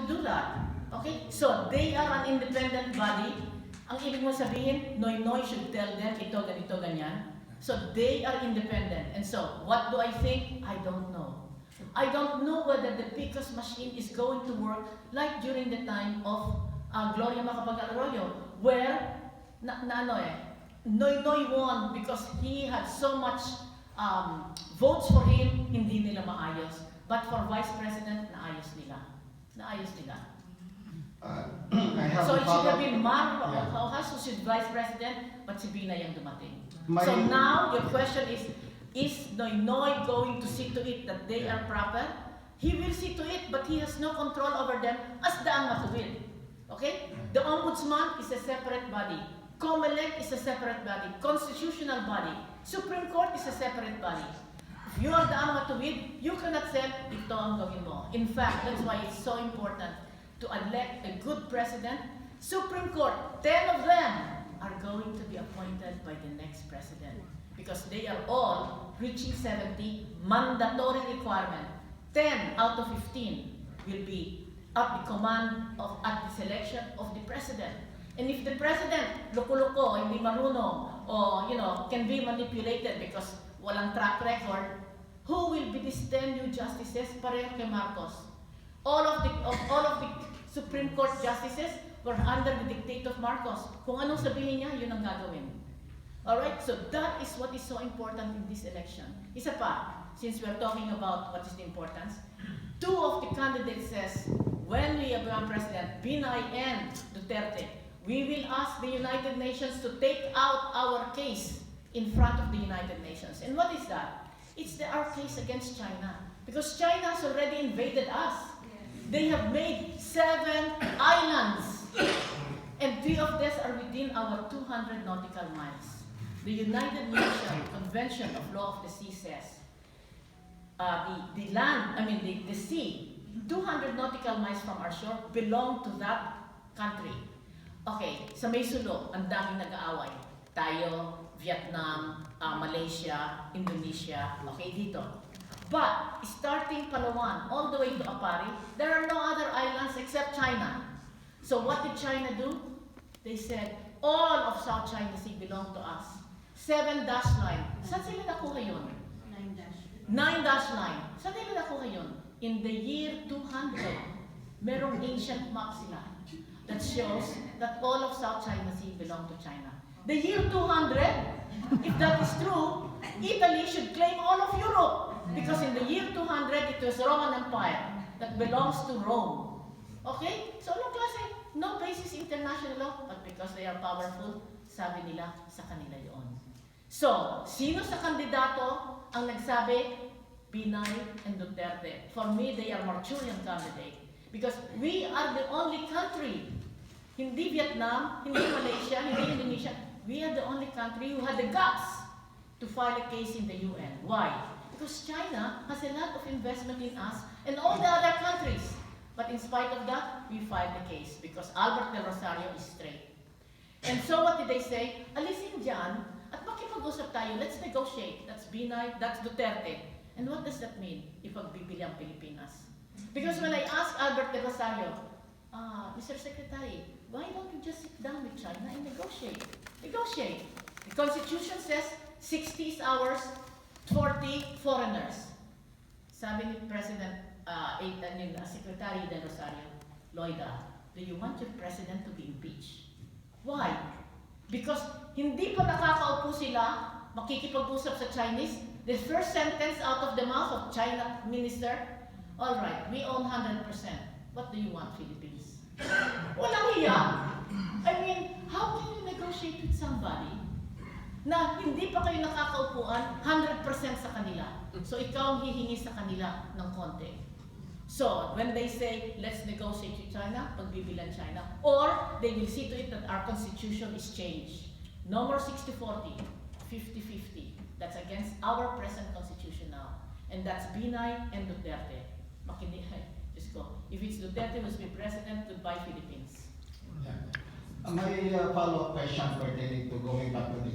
to do that. Okay? So, they are an independent body. Ang ibig mo sabihin, Noy should tell them, ito, ganito, ganyan. So, they are independent. And so, what do I think? I don't know. I don't know whether the PCOS machine is going to work like during the time of Gloria Macapagal-Arroyo, where, Noy won because he had so much votes for him, hindi nila maayos. But for Vice President, naayos nila. Naayos nila. So it should have been Mar Rojas who should Vice President, but si Bina yung dumating. So now, your question is Noy going to see to it that they are proper? He will see to it, but he has no control over them as the Matuwid. Okay? The Ombudsman is a separate body. COMELEC is a separate body. Constitutional body. Supreme Court is a separate body. If you are the Matuwid, you cannot say, ito ang gawin mo. In fact, that's why it's so important to elect a good president. Supreme Court, 10 of them are going to be appointed by the next president because they are all reaching 70, mandatory requirement. 10 out of 15 will be at the command of at the selection of the president. And if the president loko-loko, hindi marunong, or can be manipulated because walang track record, who will be these 10 new justices? Pareho kay Marcos. All of the Supreme Court justices were under the dictate of Marcos. Kung anong sabihin niya, yun ang gagawin. Alright? So that is what is so important in this election. Isa pa, since we are talking about what is the importance, 2 of the candidates says, when we become president, Binay and Duterte, we will ask the United Nations to take out our case in front of the United Nations. And what is that? It's our case against China. Because China has already invaded us. They have made 7 islands, and 3 of these are within our 200 nautical miles. The United Nations Convention of Law of the Sea says the sea, 200 nautical miles from our shore, belong to that country. Okay, sa may sulok, ang daming nag-aaway. Tayo, Vietnam, Malaysia, Indonesia, okay, dito. But, starting Palawan, all the way to Apari, there are no other islands except China. So what did China do? They said, all of South China Sea belong to us. 7 dash line. Saan sila nakuha yun? 9 dash line. Saan nila nakuha yun? In the year 200, merong ancient map sila that shows that all of South China Sea belong to China. The year 200, if that is true, Italy should claim all of Europe. Because in the year 200, it was Roman Empire that belongs to Rome. Okay? So, anong klase? No basis international law, but because they are powerful, sabi nila, sa kanila yun. So, sino sa kandidato ang nagsabi? Binay and Duterte. For me, they are Marchurian candidate. Because we are the only country, hindi Vietnam, hindi Malaysia, hindi Indonesia, we are the only country who had the guts to file a case in the UN. Why? Because China has a lot of investment in us and all the other countries. But in spite of that, we filed the case because Albert Del Rosario is straight. And so what did they say? Alisin dyan at makipag-usap tayo, let's negotiate. That's Binay, that's Duterte. And what does that mean? Ipagbibili ang Pilipinas. Because when I asked Albert Del Rosario, Mr. Secretary, why don't you just sit down with China and negotiate? Negotiate. The Constitution says 60 hours, 40 foreigners. Sabi ni Secretary Del Rosario, Loida, do you want your president to be impeached? Why? Because hindi pa nakakaupo sila, makikipag-usap sa Chinese, the first sentence out of the mouth of China minister, all right, we own 100%. What do you want, Philippines? Walang hiya. I mean, how can you negotiate with somebody na hindi pa kayo nakakaupuan 100% sa kanila? So ikaw ang hihingi sa kanila ng konti. So when they say, let's negotiate with China, pagbibilan China, or they will see to it that our constitution is changed. No more 60-40, 50-50. That's against our present constitution now. And that's Binay and Duterte. Just go. If it's Duterte who's been president, goodbye Philippines. Yeah. May follow-up question pertaining to going back to the